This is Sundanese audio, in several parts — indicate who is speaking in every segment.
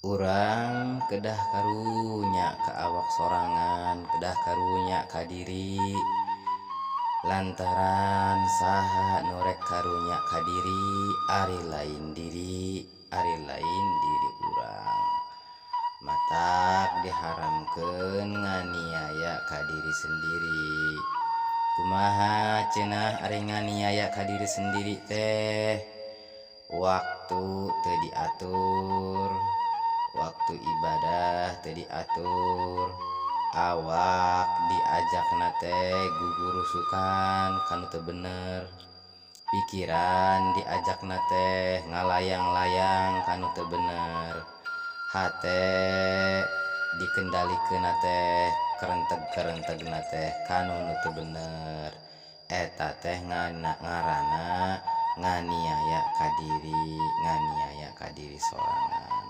Speaker 1: Urang kedah karunya ka awak sorangan, kedah karunya ka diri lantaran saha norek karunya ka diri ari lain diri urang matak diharamkeun nganiaya ka diri sendiri. Kumaha cenah ari nganiaya ka diri sendiri teh? Waktu teu diatur, waktu ibadah teu diatur, awak diajakna teh gugurusukan kanu teu bener, pikiran diajakna teh ngalayang-layang kanu teu bener, hate dikendalikeunna teh kerenteg-kerentegna teh kanu nu teu bener. Eta teh ngaranna nganiaya ka diri sorangan.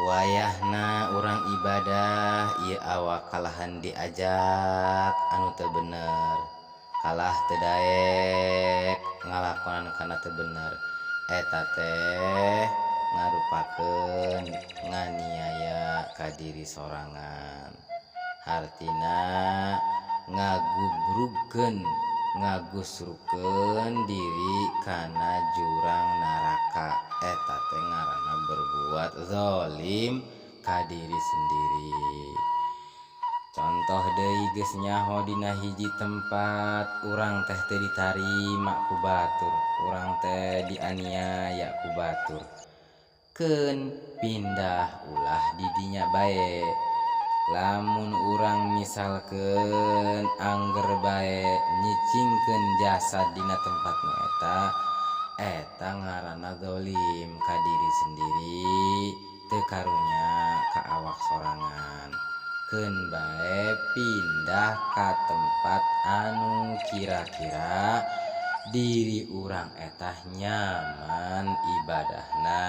Speaker 1: Wayahna urang ibadah ieu awak kalahan diajak anu teu bener, kalah teu daek ngalakonan kana teu bener, eta teh ngarupakeun nganiaya ka diri sorangan. Hartina ngagusrukeun diri kana jurang naraka, eta teh ngaranna berbuat zalim ka diri sendiri. Contoh deui geus nyaho dina hiji tempat urang teh teu ditarima ku batur, urang teh dianiaya ku batur, keun pindah ulah di dinya bae. Lamun urang misalkeun angger bae nyicingkeun jasad dina tempat nu eta ngaranna zalim ka diri sendiri, teu karunya ka awak sorangan. Keun bae pindah ka tempat anu kira-kira diri urang eta nyaman ibadahna,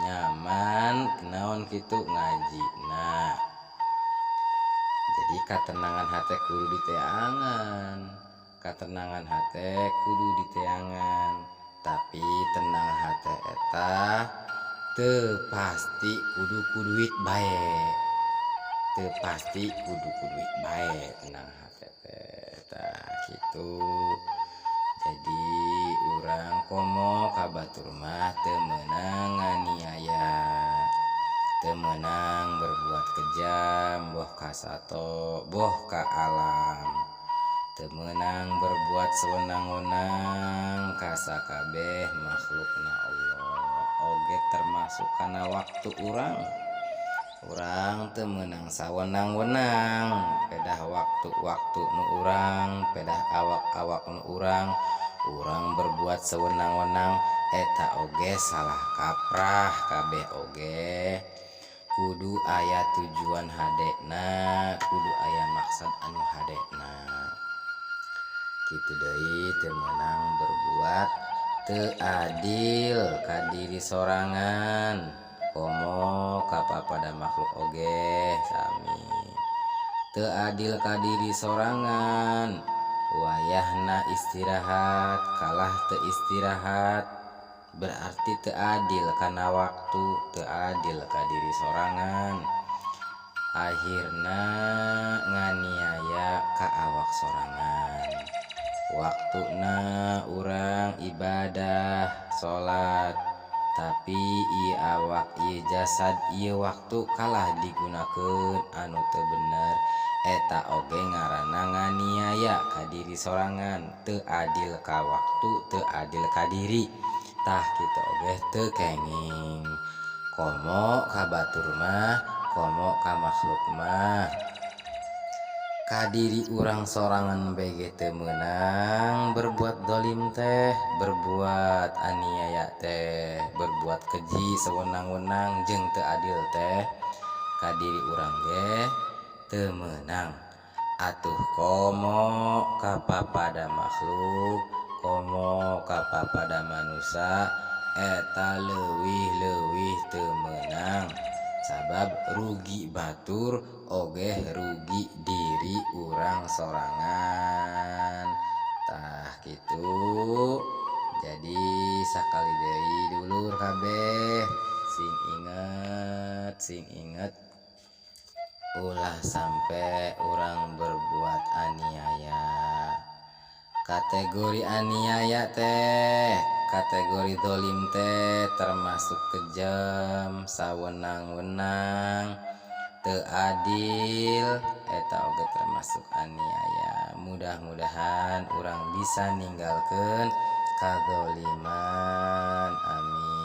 Speaker 1: nyaman naon kitu ngajina. Jadi katenangan hate kudu diteangan, katenangan hate kudu diteangan, tapi tenang hate eta teu pasti kudu ku duit bae, teu pasti kudu ku duit bae tenang hate teh tah kitu. Jadi urang komo ka batur mah teu meunang nganiaya, teu meunang berbuat kejam boh ka sato boh ka alam, teu meunang berbuat sewenang-wenang ka sakabeh makhlukna Allah, oge termasuk kana waktu urang teu meunang sawenang-wenang pedah waktu-waktu nu urang, pedah awak-awak nu urang berbuat sewenang-wenang, eta oge salah kaprah kabeh oge. Kudu aya tujuan hadena, kudu aya maksud anu hadena. Kitu deui teu meunang berbuat teu adil ka diri sorangan, komo ka papada makhluk oge sami. Teu adil ka diri sorangan, wayahna istirahat kalah teu istirahat berarti teu adil kana waktu, teu adil ka diri sorangan. Akhirna nganiaya ka awak sorangan. Waktuna urang ibadah salat, tapi ieu awak ieu jasad ieu waktu kalah digunakeun anu teu bener, eta oge ngaranna nganiaya ka diri sorangan, teu adil ka waktu, teu adil ka diri. Tah kitu oge teu kenging. Komo ka batur mah, komo ka makhluk mah, ka diri urang sorangan bege teu meunang berbuat dolim teh, berbuat aniaya teh, berbuat keji sewenang-wenang jeung teu adil teh ka diri urang ge teu meunang. Atuh komo ka papada makhluk, komo ka papada manusa, eta leuwih-leuwih teu meunang, sabab rugi batur oge rugi diri urang sorangan. Tah kitu. Jadi sakali deui dulur kabeh sing inget ulah sampai orang berbuat aniaya. Kategori aniaya teh kategori dolim teh termasuk kejam, sawenang-wenang, teu adil, eta oge termasuk aniaya. Mudah-mudahan orang bisa ninggalkeun kadoliman, amin.